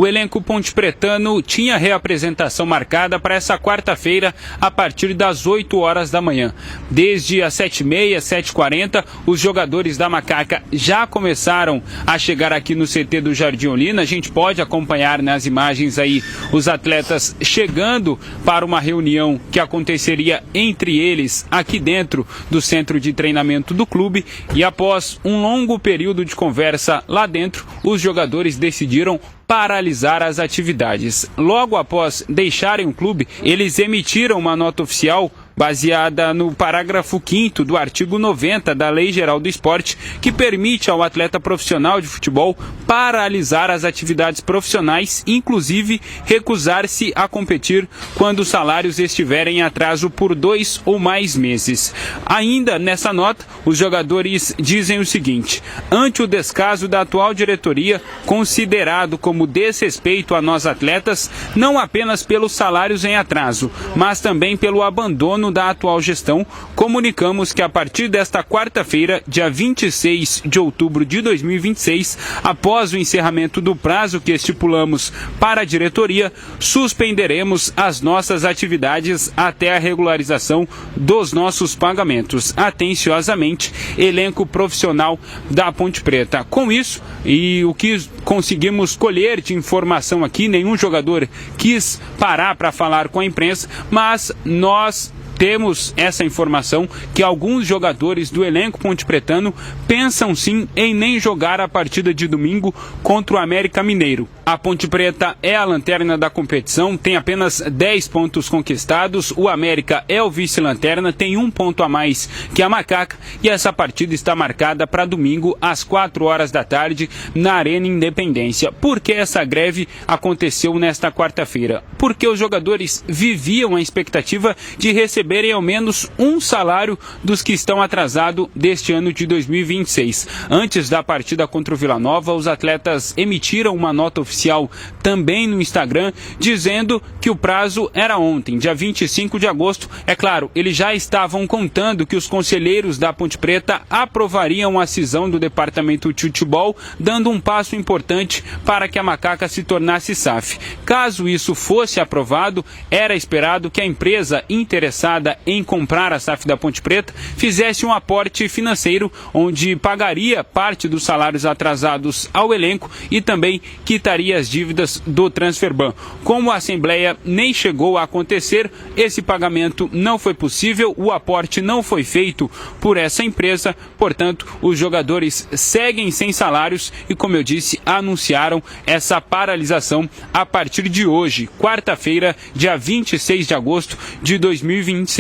o elenco pontepretano tinha reapresentação marcada para essa quarta-feira a partir das 8 horas da manhã. Desde as 7h30, 7h40, os jogadores da Macaca já começaram a chegar aqui no CT do Jardim Olina. A gente pode acompanhar nas imagens aí os atletas chegando para uma reunião que aconteceria entre eles aqui dentro do centro de treinamento do clube, e após um longo período de conversa lá dentro, os jogadores decidiram paralisar as atividades. Logo após deixarem o clube, eles emitiram uma nota oficial baseada no parágrafo 5º do artigo 90 da Lei Geral do Esporte, que permite ao atleta profissional de futebol paralisar as atividades profissionais, inclusive recusar-se a competir quando os salários estiverem em atraso por 2 ou mais meses. Ainda nessa nota, os jogadores dizem o seguinte: ante o descaso da atual diretoria, considerado como desrespeito a nós atletas, não apenas pelos salários em atraso, mas também pelo abandono da atual gestão, comunicamos que a partir desta quarta-feira, dia 26 de outubro de 2026, após o encerramento do prazo que estipulamos para a diretoria, suspenderemos as nossas atividades até a regularização dos nossos pagamentos. Atenciosamente, elenco profissional da Ponte Preta. Com isso, e o que conseguimos colher de informação aqui, nenhum jogador quis parar para falar com a imprensa, mas nós temos essa informação que alguns jogadores do elenco pontepretano pensam sim em nem jogar a partida de domingo contra o América Mineiro. A Ponte Preta é a lanterna da competição, tem apenas 10 pontos conquistados, o América é o vice-lanterna, tem 1 ponto a mais que a Macaca, e essa partida está marcada para domingo às 4 horas da tarde na Arena Independência. Por que essa greve aconteceu nesta quarta-feira? Porque os jogadores viviam a expectativa de receberem ao menos um salário dos que estão atrasados deste ano de 2026. Antes da partida contra o Vila Nova, os atletas emitiram uma nota oficial também no Instagram, dizendo que o prazo era ontem, dia 25 de agosto. É claro, eles já estavam contando que os conselheiros da Ponte Preta aprovariam a cisão do departamento de futebol, dando um passo importante para que a Macaca se tornasse SAF. Caso isso fosse aprovado, era esperado que a empresa interessada em comprar a SAF da Ponte Preta fizesse um aporte financeiro, onde pagaria parte dos salários atrasados ao elenco e também quitaria as dívidas do Transferban. Como a assembleia nem chegou a acontecer, esse pagamento não foi possível, o aporte não foi feito por essa empresa, portanto, os jogadores seguem sem salários e, como eu disse, anunciaram essa paralisação a partir de hoje, quarta-feira, dia 26 de agosto de 2026.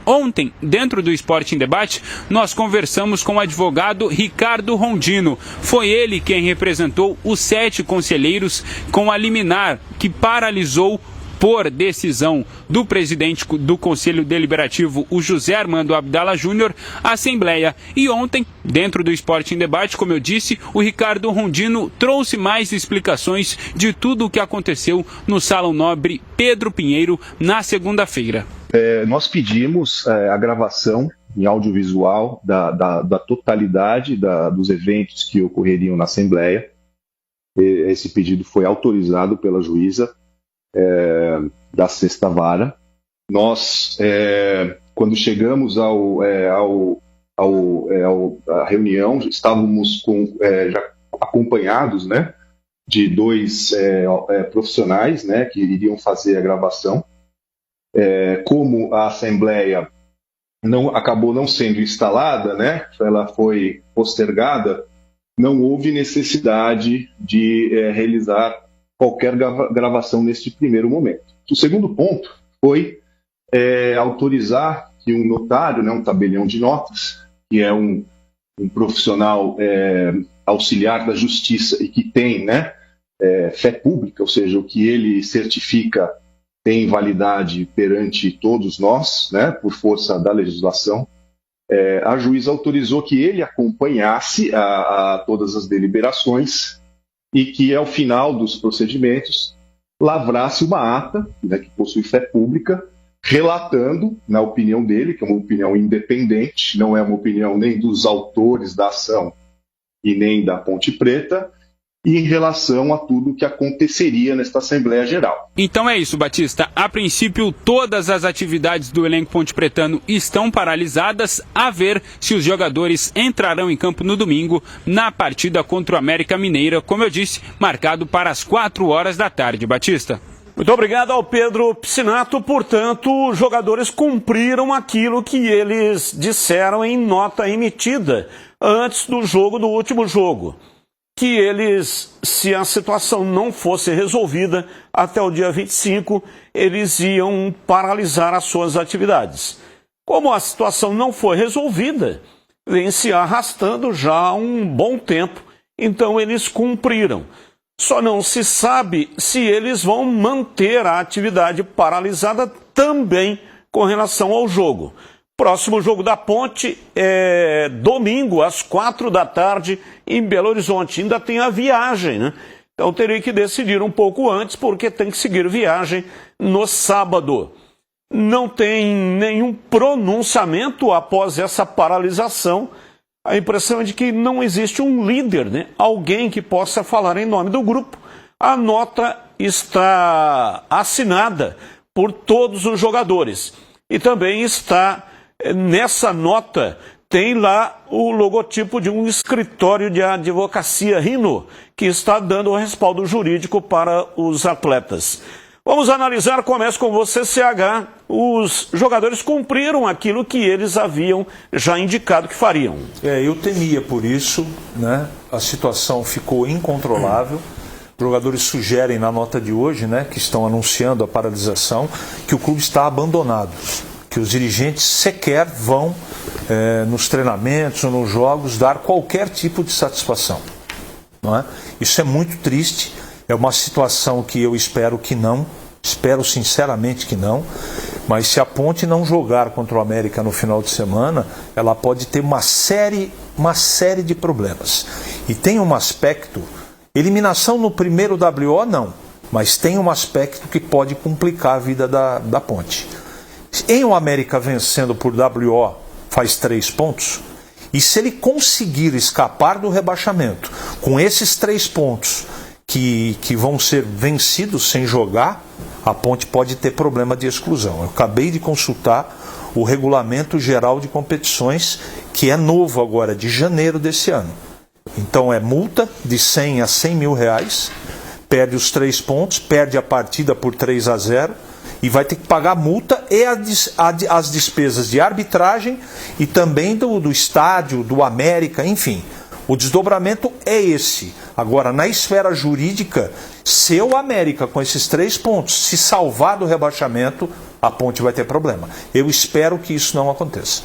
Ontem, dentro do Esporte em Debate, nós conversamos com o advogado Ricardo Rondino. Foi ele quem representou os 7 conselheiros com a liminar que paralisou, por decisão do presidente do Conselho Deliberativo, o José Armando Abdala Júnior, a Assembleia. E ontem, dentro do Esporte em Debate, como eu disse, o Ricardo Rondino trouxe mais explicações de tudo o que aconteceu no Salão Nobre Pedro Pinheiro na segunda-feira. Nós pedimos a gravação em audiovisual da totalidade dos eventos que ocorreriam na Assembleia. Esse pedido foi autorizado pela juíza da sexta vara. Nós, quando chegamos à reunião, estávamos já acompanhados, né, de 2 profissionais, né, que iriam fazer a gravação. Como a Assembleia acabou não sendo instalada, né, ela foi postergada, não houve necessidade de realizar qualquer gravação neste primeiro momento. O segundo ponto foi autorizar que um notário, né, um tabelião de notas, que é um profissional auxiliar da justiça e que tem, né, fé pública, ou seja, o que ele certifica tem validade perante todos nós, né, por força da legislação. A juíza autorizou que ele acompanhasse a todas as deliberações e que, ao final dos procedimentos, lavrasse uma ata, né, que possui fé pública, relatando, na opinião dele, que é uma opinião independente, não é uma opinião nem dos autores da ação e nem da Ponte Preta, e em relação a tudo que aconteceria nesta Assembleia Geral. Então é isso, Batista. A princípio, todas as atividades do elenco pontepretano estão paralisadas, a ver se os jogadores entrarão em campo no domingo na partida contra o América Mineiro, como eu disse, marcado para as 4 horas da tarde, Batista. Muito obrigado ao Pedro Piscinato. Portanto, os jogadores cumpriram aquilo que eles disseram em nota emitida antes do último jogo. Que eles, se a situação não fosse resolvida até o dia 25, eles iam paralisar as suas atividades. Como a situação não foi resolvida, vem se arrastando já há um bom tempo, então eles cumpriram. Só não se sabe se eles vão manter a atividade paralisada também com relação ao jogo. Próximo jogo da Ponte é domingo, às 4 da tarde, em Belo Horizonte. Ainda tem a viagem, né? Então teria que decidir um pouco antes, porque tem que seguir viagem no sábado. Não tem nenhum pronunciamento após essa paralisação. A impressão é de que não existe um líder, né? Alguém que possa falar em nome do grupo. A nota está assinada por todos os jogadores. E também está... Nessa nota tem lá o logotipo de um escritório de advocacia Rino, que está dando o respaldo jurídico para os atletas. Vamos analisar, começo com você, CH. Os jogadores cumpriram aquilo que eles haviam já indicado que fariam. Eu temia por isso, né? A situação ficou incontrolável. Os jogadores sugerem na nota de hoje, né, que estão anunciando a paralisação, que o clube está abandonado. Que os dirigentes sequer vão nos treinamentos ou nos jogos dar qualquer tipo de satisfação. Não é? Isso é muito triste, é uma situação que eu espero que não, espero sinceramente que não, mas se a Ponte não jogar contra o América no final de semana, ela pode ter uma série de problemas. E tem um aspecto, eliminação no primeiro WO não, mas tem um aspecto que pode complicar a vida da Ponte. Em o América vencendo por WO faz 3 pontos, e se ele conseguir escapar do rebaixamento com esses 3 pontos que vão ser vencidos sem jogar, a Ponte pode ter problema de exclusão. Eu acabei de consultar o Regulamento Geral de Competições, que é novo agora, de janeiro desse ano. Então é multa de 100 a 100 mil reais, perde os 3 pontos, perde a partida por 3-0, e vai ter que pagar multa e as despesas de arbitragem e também do estádio, do América, enfim. O desdobramento é esse. Agora, na esfera jurídica, se o América, com esses 3 pontos, se salvar do rebaixamento, a Ponte vai ter problema. Eu espero que isso não aconteça.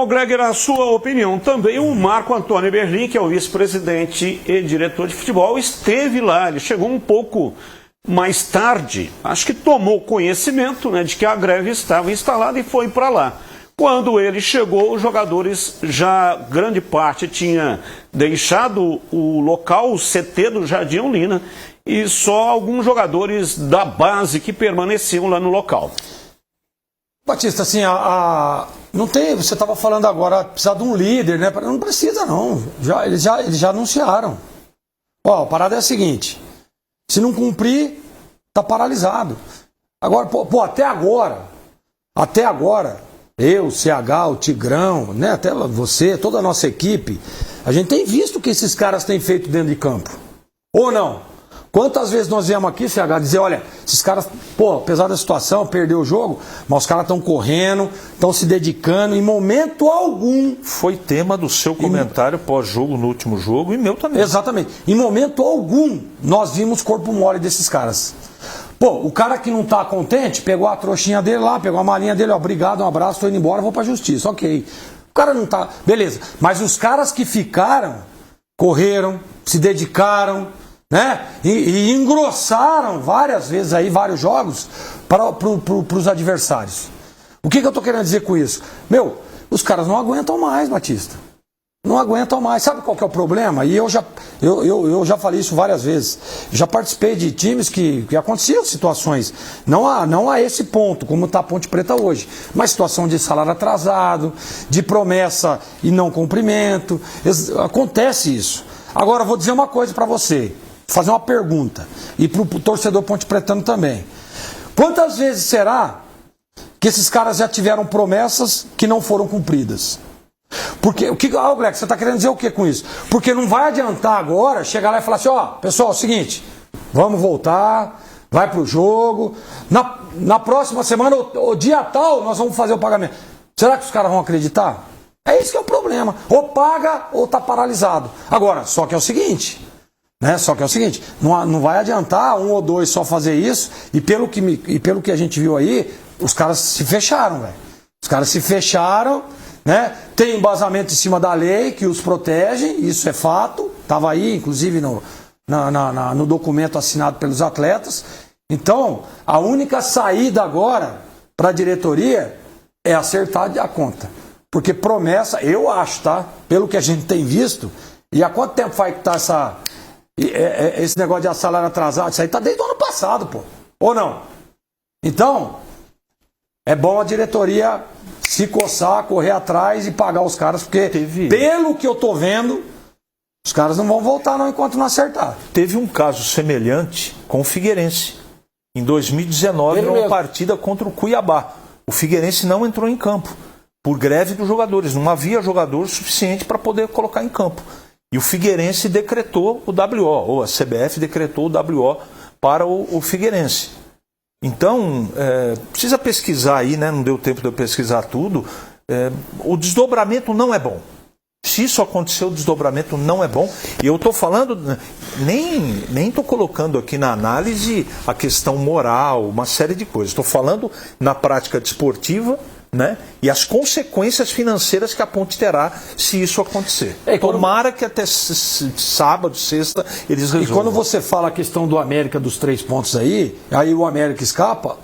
Gregor, a sua opinião também, o Marco Antônio Berlim, que é o vice-presidente e diretor de futebol, esteve lá, ele chegou um pouco... mais tarde, acho que tomou conhecimento, né, de que a greve estava instalada e foi para lá. Quando ele chegou, os jogadores já, grande parte, tinha deixado o local, o CT do Jardim Olina, e só alguns jogadores da base que permaneciam lá no local. Batista, assim, não tem, você estava falando agora, precisar de um líder, né? Não precisa não, eles já anunciaram. A parada é a seguinte... Se não cumprir, está paralisado. Agora, até agora, eu, o CH, o Tigrão, né, até você, toda a nossa equipe, a gente tem visto o que esses caras têm feito dentro de campo. Ou não? Quantas vezes nós viemos aqui, CH, dizer, olha, esses caras, apesar da situação, perdeu o jogo, mas os caras estão correndo, estão se dedicando, em momento algum... Foi tema do seu comentário pós-jogo no último jogo e meu também. Exatamente. Em momento algum, nós vimos corpo mole desses caras. O cara que não está contente, pegou a trouxinha dele lá, pegou a malinha dele, obrigado, um abraço, estou indo embora, vou para a justiça, ok. O cara não está... Beleza. Mas os caras que ficaram, correram, se dedicaram... né? E engrossaram várias vezes aí, vários jogos para os adversários. O que eu estou querendo dizer com isso? Os caras não aguentam mais, Batista. Não aguentam mais. Sabe qual que é o problema? E eu já falei isso várias vezes. Já participei de times que aconteciam situações, não a esse ponto, como está a Ponte Preta hoje, mas situação de salário atrasado, de promessa e não cumprimento. Acontece isso. Agora, vou dizer uma coisa para você, fazer uma pergunta, e para o torcedor ponte pretano também. Quantas vezes será que esses caras já tiveram promessas que não foram cumpridas? Porque, Gleck, você está querendo dizer o que com isso? Porque não vai adiantar agora chegar lá e falar assim, ó, pessoal, é o seguinte, vamos voltar, vai pro jogo, na próxima semana, o dia tal, nós vamos fazer o pagamento. Será que os caras vão acreditar? É isso que é o problema. Ou paga ou tá paralisado. Agora, só que é o seguinte, né? Não vai adiantar um ou dois só fazer isso, e pelo que a gente viu aí, os caras se fecharam, velho. Os caras se fecharam, né? Tem embasamento em cima da lei que os protege, isso é fato. Estava aí, inclusive, no documento assinado pelos atletas. Então, a única saída agora para a diretoria é acertar a conta. Porque promessa, eu acho, tá? Pelo que a gente tem visto, e há quanto tempo faz que tá esse negócio de salário atrasado? Isso aí tá desde o ano passado, pô. Ou não? Então, é bom a diretoria se coçar, correr atrás e pagar os caras, porque pelo que eu tô vendo, os caras não vão voltar não enquanto não acertar. Teve um caso semelhante com o Figueirense. Em 2019, numa partida contra o Cuiabá. O Figueirense não entrou em campo por greve dos jogadores. Não havia jogador suficiente para poder colocar em campo. E o Figueirense decretou o WO, ou a CBF decretou o WO para o Figueirense. Então, precisa pesquisar aí, né? Não deu tempo de eu pesquisar tudo. O desdobramento não é bom. Se isso aconteceu, o desdobramento não é bom. E eu estou falando, nem estou colocando aqui na análise a questão moral, uma série de coisas. Estou falando na prática desportiva, né? E as consequências financeiras que a Ponte terá se isso acontecer. Tomara que até sábado, sexta, eles resolvam. E quando você fala a questão do América dos 3 pontos aí o América escapa,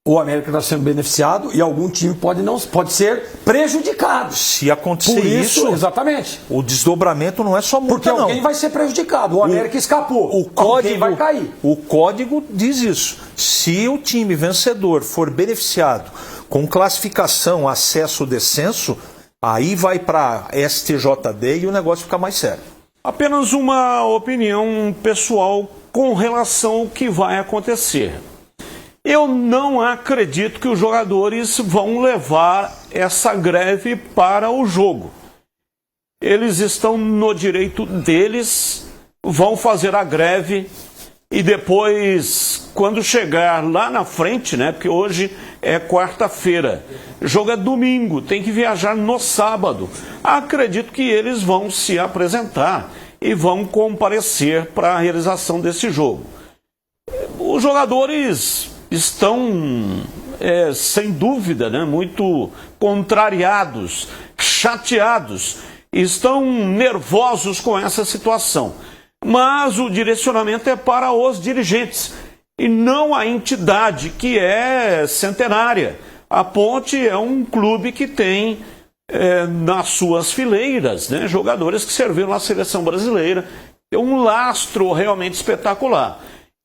o América está sendo beneficiado e algum time pode ser prejudicado. Se acontecer por isso, exatamente. O desdobramento não é só multa, porque alguém vai ser prejudicado. O América escapou. Alguém vai cair. O código diz isso. Se o time vencedor for beneficiado com classificação, acesso, descenso, aí vai para STJD e o negócio fica mais sério. Apenas uma opinião pessoal com relação ao que vai acontecer. Eu não acredito que os jogadores vão levar essa greve para o jogo. Eles estão no direito deles, vão fazer a greve e depois, quando chegar lá na frente, né, porque hoje é quarta-feira, jogo é domingo, tem que viajar no sábado. Acredito que eles vão se apresentar e vão comparecer para a realização desse jogo. Os jogadores estão, sem dúvida, né, muito contrariados, chateados, estão nervosos com essa situação. Mas o direcionamento é para os dirigentes e não a entidade que é centenária. A Ponte é um clube que tem nas suas fileiras, né, jogadores que serviram na seleção brasileira, tem um lastro realmente espetacular.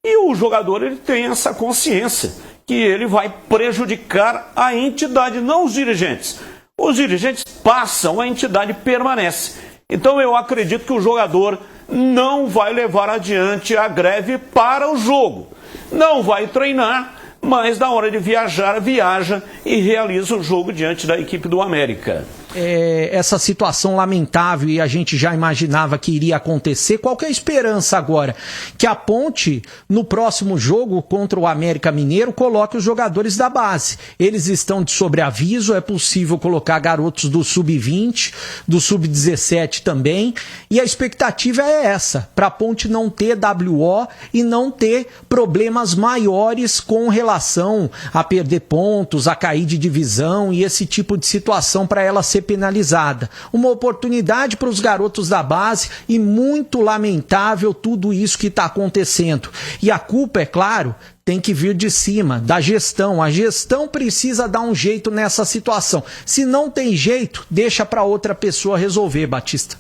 E o jogador ele tem essa consciência que ele vai prejudicar a entidade, não os dirigentes. Os dirigentes passam, a entidade permanece. Então eu acredito que o jogador não vai levar adiante a greve para o jogo. Não vai treinar, mas na hora de viajar, viaja e realiza o jogo diante da equipe do América. Essa situação lamentável, e a gente já imaginava que iria acontecer, qual que é a esperança agora? Que a Ponte, no próximo jogo contra o América Mineiro, coloque os jogadores da base. Eles estão de sobreaviso, é possível colocar garotos do Sub-20, do Sub-17 também, e a expectativa é essa, para a Ponte não ter WO e não ter problemas maiores com relação a perder pontos, a cair de divisão e esse tipo de situação para ela ser penalizada. Uma oportunidade para os garotos da base e muito lamentável tudo isso que está acontecendo. E a culpa, é claro, tem que vir de cima, da gestão. A gestão precisa dar um jeito nessa situação. Se não tem jeito, deixa para outra pessoa resolver, Batista.